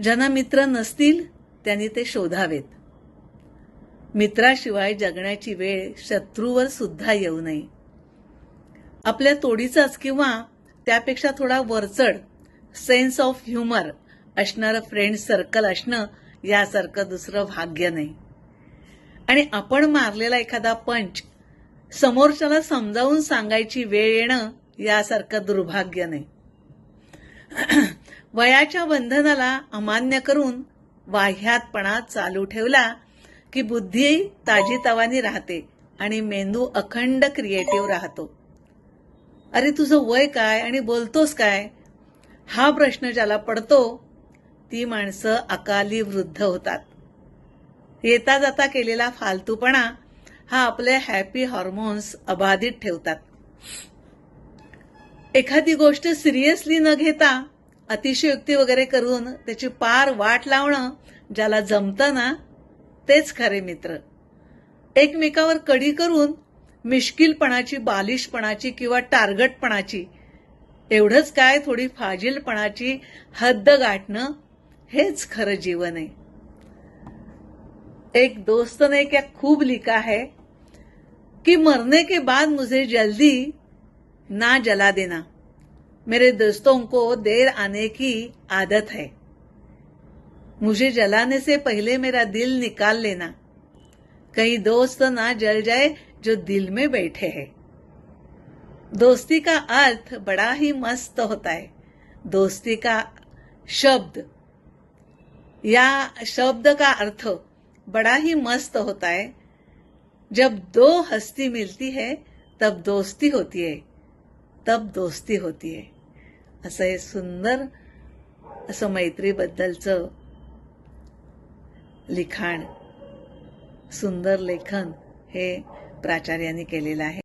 ज्यांना मित्र नसतील त्यांनी ते शोधावेत. मित्राशिवाय जगण्याची वेळ शत्रूवर सुद्धा येऊ नये. आपल्या तोडीचाच किंवा त्यापेक्षा थोडा वरचढ सेन्स ऑफ ह्युमर असणारं फ्रेंड सर्कल असणं यासारखं दुसरं भाग्य नाही. आणि आपण मारलेला एखादा पंच समोरच्याला समजावून सांगायची वेळ येणं यासारखं दुर्भाग्य नाही. वयाच्या बंधनाला अमान्य करून वाह्यातपणा चालू ठेवला की बुद्धी ताजीतवानी राहते आणि मेंदू अखंड क्रिएटिव्ह राहतो. अरे तुझं वय काय आणि बोलतोस काय हा प्रश्न ज्याला पडतो ती माणसं अकाली वृद्ध होतात. येता जाता केलेला फालतूपणा हा आपले हॅपी हॉर्मोन्स अबाधित ठेवतात. एखादी गोष्ट सिरियसली न घेता अतिशयोक्ती वगैरे करून त्याची पार वाट लावणं ज्याला जमतं ना तेच खरे मित्र. एकमेकावर कडी करून मिश्किलपणाची, बालिशपणाची किंवा टार्गटपणाची, एवढंच काय थोडी फाजीलपणाची हद्द गाठणं हेच खरं जीवन आहे. एक दोस्त ने क्या खूब लिखा है कि मरने के बाद मुझे जल्दी ना जला देना. मेरे दोस्तों को देर आने की आदत है. मुझे जलाने से पहले मेरा दिल निकाल लेना. कहीं दोस्त ना जल जाए जो दिल में बैठे हैं. दोस्ती का अर्थ बड़ा ही मस्त होता है. दोस्ती का शब्द या शब्द का अर्थ बड़ा ही मस्त होता है. जब दो हस्ती मिलती है तब दोस्ती होती है, तब दोस्ती होती है. असं हे सुंदर असं मैत्रीबद्दलचं लिखाण, सुंदर लेखन हे प्राचार्यांनी केलेलं आहे.